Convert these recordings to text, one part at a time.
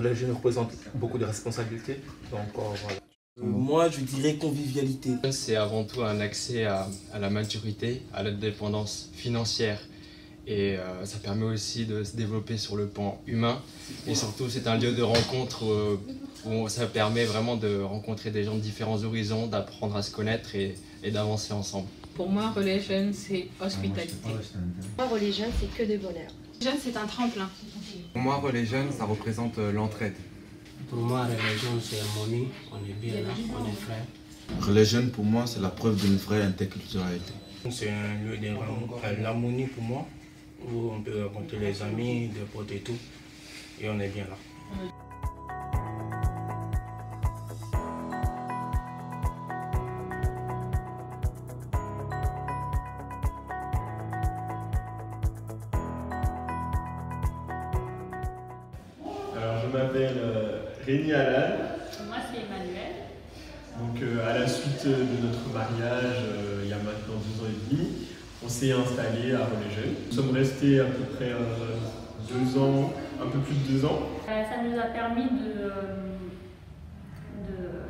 relais jeune représente beaucoup de responsabilités. Donc voilà. Moi, je dirais convivialité. C'est avant tout un accès à la maturité, à l'indépendance financière. Et ça permet aussi de se développer sur le plan humain. Et surtout, c'est un lieu de rencontre où ça permet vraiment de rencontrer des gens de différents horizons, d'apprendre à se connaître et d'avancer ensemble. Pour moi, Relais Jeunes, c'est hospitalité. Pour moi, Relais Jeunes, c'est que de bonheur. Jeunes, c'est un tremplin. Pour moi, Relais Jeunes, ça représente l'entraide. Pour moi, Relais Jeunes, c'est harmonie. On est bien là, on est frères. Relais Jeunes, pour moi, c'est la preuve d'une vraie interculturalité. C'est un lieu de l'harmonie pour moi, où on peut rencontrer les amis, des potes et tout, et on est bien là. Alors, je m'appelle Rémi Alan. Moi, c'est Emmanuel. Donc, à la suite de notre mariage, il y a maintenant 2 ans et demi, on s'est installé à Relais Jeunes. Nous sommes restés à peu près 2 ans, un peu plus de 2 ans. Ça nous a permis de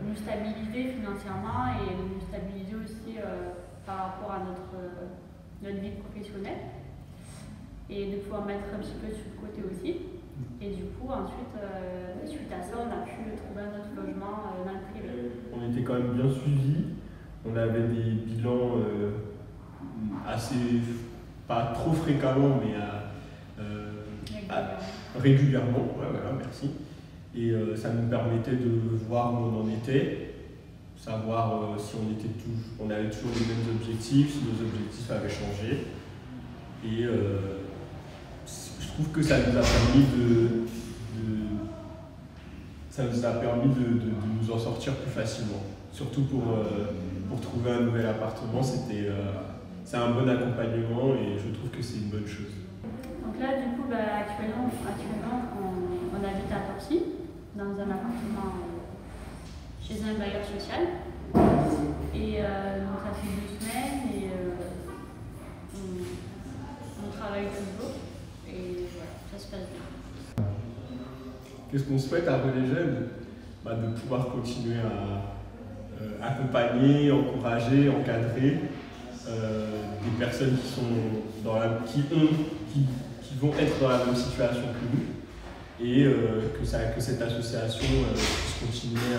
nous stabiliser financièrement et de nous stabiliser aussi par rapport à notre vie professionnelle et de pouvoir mettre un petit peu sur le côté aussi. Et du coup, ensuite, suite à ça, on a pu trouver notre logement dans le privé. On était quand même bien suivis. On avait des bilans assez, pas trop fréquemment, mais régulièrement. Ouais, voilà, merci. Et ça nous permettait de voir où on en était, savoir si on avait toujours les mêmes objectifs, si nos objectifs avaient changé. Et je trouve que ça nous a permis de nous en sortir plus facilement. Surtout pour trouver un nouvel appartement, c'est un bon accompagnement et je trouve que c'est une bonne chose. Donc là, du coup, actuellement on habite à Torcy, dans un appartement chez un bailleur social. Et donc ça fait 2 semaines et on travaille toujours. Et voilà, ça se passe bien. Qu'est-ce qu'on souhaite à Relais Jeunes? De pouvoir continuer à accompagner, encourager, encadrer des personnes qui vont être dans la même situation que nous et que cette association puisse continuer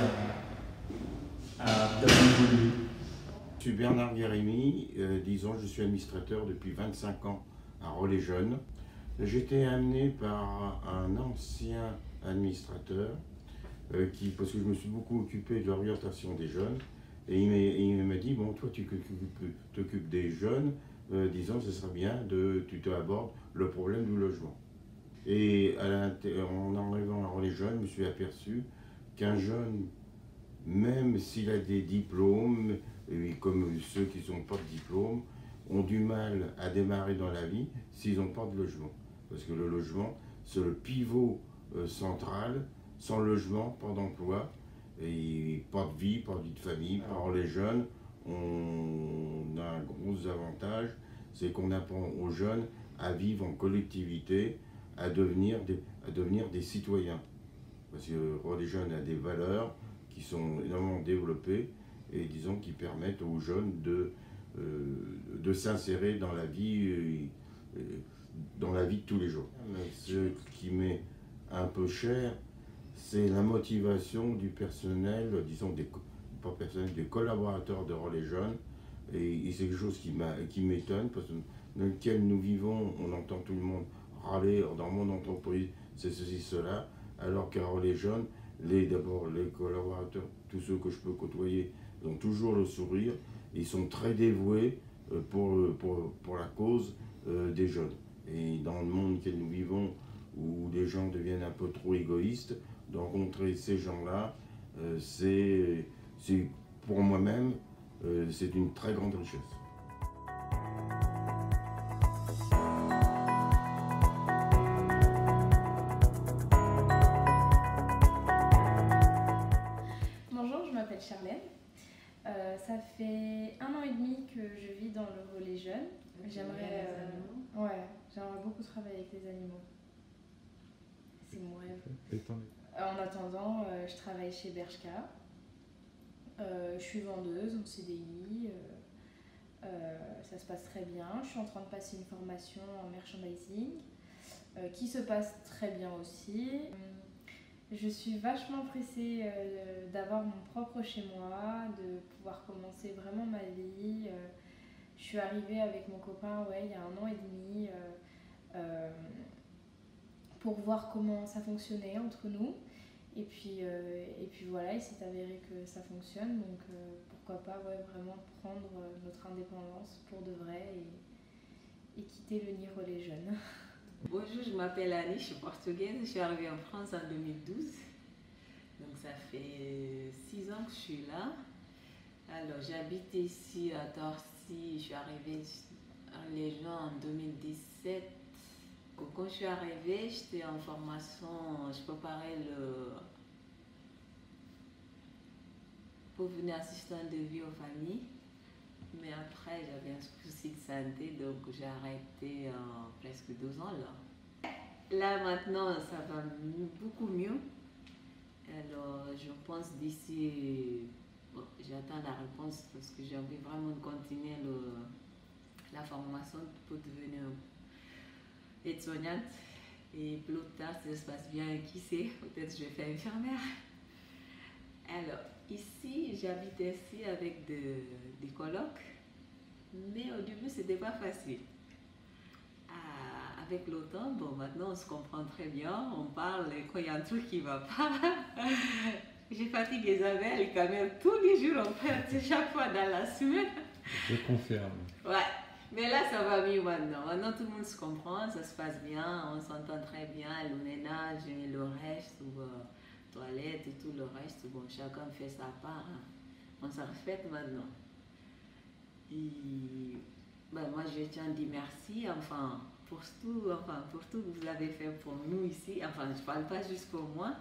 à bien évoluer. Je suis Bernard Guérémy, 10 ans, je suis administrateur depuis 25 ans à Relais Jeunes. J'ai été amené par un ancien administrateur parce que je me suis beaucoup occupé de l'orientation des jeunes et il m'a dit, bon, toi tu t'occupes des jeunes, disons ce serait bien tu abordes le problème du logement. Et en arrivant à Relais Jeunes, je me suis aperçu qu'un jeune, même s'il a des diplômes, et comme ceux qui n'ont pas de diplôme, ont du mal à démarrer dans la vie s'ils n'ont pas de logement. Parce que le logement, c'est le pivot central. Sans logement, pas d'emploi, et pas de vie, pas de vie de famille. Par les jeunes, on a un gros avantage, c'est qu'on apprend aux jeunes à vivre en collectivité, à devenir des citoyens. Parce que Relais Jeunes a des valeurs qui sont énormément développées et disons qui permettent aux jeunes de s'insérer dans la vie de tous les jours. Ce qui m'est un peu cher, c'est la motivation du personnel, disons des collaborateurs de Relais Jeunes. Et c'est quelque chose qui m'étonne, parce que dans lequel nous vivons, on entend tout le monde râler dans mon entreprise, c'est ceci, cela, alors qu'à Relais Jeunes, d'abord les collaborateurs, tous ceux que je peux côtoyer, ils ont toujours le sourire, ils sont très dévoués pour la cause des jeunes. Et dans le monde que nous vivons, où les gens deviennent un peu trop égoïstes, de rencontrer ces gens-là, c'est pour moi-même, c'est une très grande richesse. Bonjour, je m'appelle Charlène. Ça fait 1 an et demi que je vis dans le Relais Jeunes. J'aimerais beaucoup travailler avec les animaux. C'est mon rêve. En attendant, je travaille chez Bershka. Je suis vendeuse en CDI. Ça se passe très bien. Je suis en train de passer une formation en merchandising qui se passe très bien aussi. Je suis vachement pressée d'avoir mon propre chez moi, de pouvoir commencer vraiment ma vie. Je suis arrivée avec mon copain il y a 1 an et demi pour voir comment ça fonctionnait entre nous. Et puis voilà, il s'est avéré que ça fonctionne, donc pourquoi pas vraiment prendre notre indépendance pour de vrai et quitter le nid relais jeune. Bonjour, je m'appelle Annie, je suis portugaise, je suis arrivée en France en 2012. Donc ça fait 6 ans que je suis là. Alors j'habite ici à Torcy, je suis arrivée à Légion en 2017. Quand je suis arrivée, j'étais en formation, je préparais pour devenir assistante de vie aux familles. Mais après, j'avais un souci de santé, donc j'ai arrêté presque 2 ans là. Là maintenant, ça va beaucoup mieux. Alors, je pense d'ici, j'attends la réponse parce que j'ai envie vraiment de continuer la formation pour devenir aide-soignante. Et plus tard, si ça se passe bien, qui sait, peut-être je vais faire infirmière. Alors, ici, j'habite ici avec des colocs, mais au début, c'était pas facile. Avec le temps, maintenant on se comprend très bien, on parle et quand il y a un truc qui va pas, j'ai fatigué Isabelle et quand même tous les jours on fait chaque fois dans la semaine. Je confirme. Ouais, mais là ça va mieux maintenant. Maintenant tout le monde se comprend, ça se passe bien, on s'entend très bien, le ménage et le reste, toilette et tout le reste, chacun fait sa part. Hein. On se respecte maintenant. Et moi je tiens à dire merci, pour tout que vous avez fait pour nous ici. Enfin, je ne parle pas juste pour moi,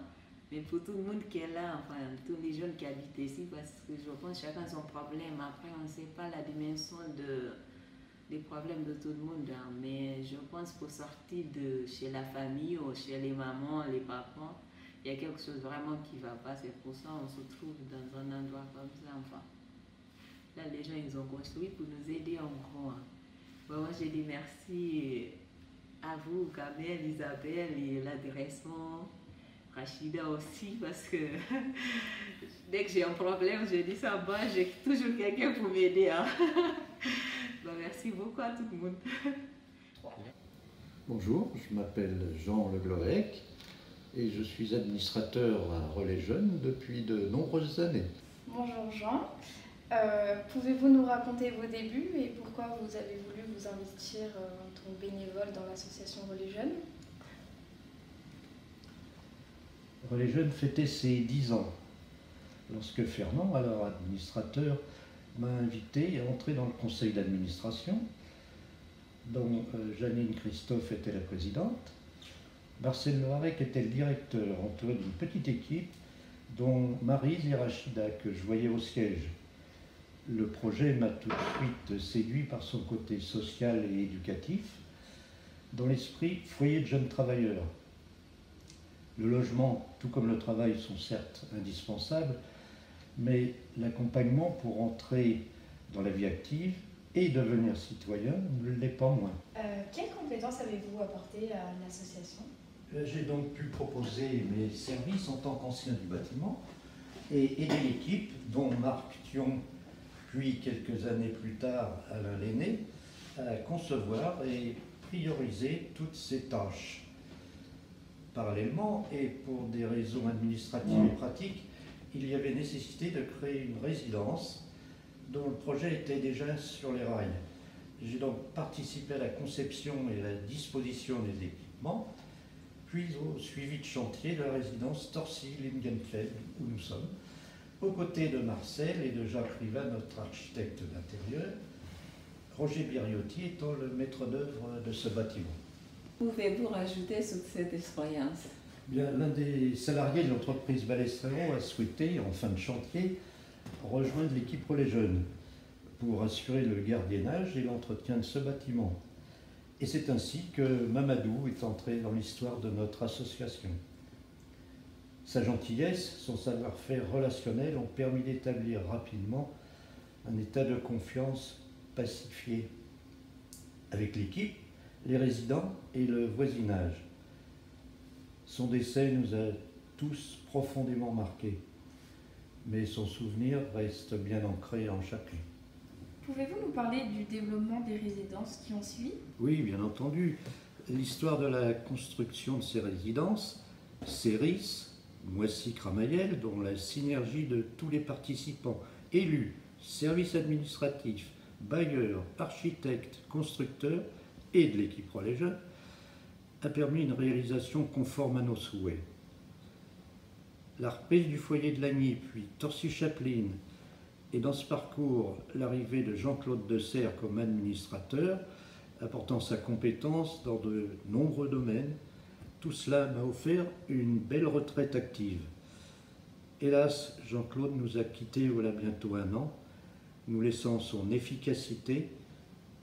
mais pour tout le monde qui est là, tous les jeunes qui habitent ici, parce que je pense que chacun son problème. Après, on ne sait pas la dimension des problèmes de tout le monde, hein. Mais je pense pour sortir de chez la famille ou chez les mamans, les papas, il y a quelque chose vraiment qui ne va pas. C'est pour ça qu'on se trouve dans un endroit comme ça. Enfin, là, les gens, ils ont construit pour nous aider en gros. Hein. Moi, j'ai dit merci à vous, Kamel, Isabelle et la direction, Rachida aussi, parce que dès que j'ai un problème, je dis ça, j'ai toujours quelqu'un pour m'aider. Hein. Merci beaucoup à tout le monde. Bonjour, je m'appelle Jean Le Glorec et je suis administrateur à Relais Jeunes depuis de nombreuses années. Bonjour Jean. Pouvez-vous nous raconter vos débuts et pourquoi vous avez voulu vous investir en tant que bénévole dans l'association Relais Jeunes? Relais Jeunes fêtait ses 10 ans lorsque Fernand, alors administrateur, m'a invité à entrer dans le conseil d'administration dont Janine Christophe était la présidente. Marcel Loarec était le directeur, entouré d'une petite équipe dont Maryse et Rachida que je voyais au siège. Le projet m'a tout de suite séduit par son côté social et éducatif, dans l'esprit foyer de jeunes travailleurs. Le logement, tout comme le travail, sont certes indispensables, mais l'accompagnement pour entrer dans la vie active et devenir citoyen ne l'est pas moins. Quelles compétences avez-vous apportées à l'association? J'ai donc pu proposer mes services en tant qu'ancien du bâtiment et aider l'équipe, dont Marc Thion, puis quelques années plus tard Alain Lenné, à concevoir et prioriser toutes ces tâches. Parallèlement, et pour des raisons administratives et pratiques, il y avait nécessité de créer une résidence dont le projet était déjà sur les rails. J'ai donc participé à la conception et à la disposition des équipements, puis au suivi de chantier de la résidence Torcy-Lingenfeld, où nous sommes, aux côtés de Marcel et de Jacques Riva, notre architecte d'intérieur, Roger Biriotti étant le maître d'œuvre de ce bâtiment. Pouvez-vous rajouter sur cette expérience? L'un des salariés de l'entreprise Balestréon a souhaité, en fin de chantier, rejoindre l'équipe Relais Jeunes pour assurer le gardiennage et l'entretien de ce bâtiment. Et c'est ainsi que Mamadou est entré dans l'histoire de notre association. Sa gentillesse, son savoir-faire relationnel ont permis d'établir rapidement un état de confiance pacifié avec l'équipe, les résidents et le voisinage. Son décès nous a tous profondément marqués, mais son souvenir reste bien ancré en chacun. Pouvez-vous nous parler du développement des résidences qui ont suivi? Oui, bien entendu. L'histoire de la construction de ces résidences, CERIS, Moissy-Cramayel, dont la synergie de tous les participants, élus, services administratifs, bailleurs, architectes, constructeurs et de l'équipe Relais Jeunes, a permis une réalisation conforme à nos souhaits. La reprise du foyer de Lagny, puis Torcy-Chapeline, et dans ce parcours, l'arrivée de Jean-Claude Desserre comme administrateur, apportant sa compétence dans de nombreux domaines, tout cela m'a offert une belle retraite active. Hélas, Jean-Claude nous a quittés voilà bientôt 1 an, nous laissant son efficacité,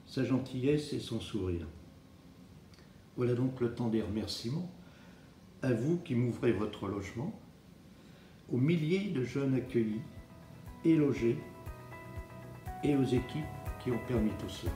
sa gentillesse et son sourire. Voilà donc le temps des remerciements. À vous qui m'ouvrez votre logement, aux milliers de jeunes accueillis et logés, et aux équipes qui ont permis tout cela.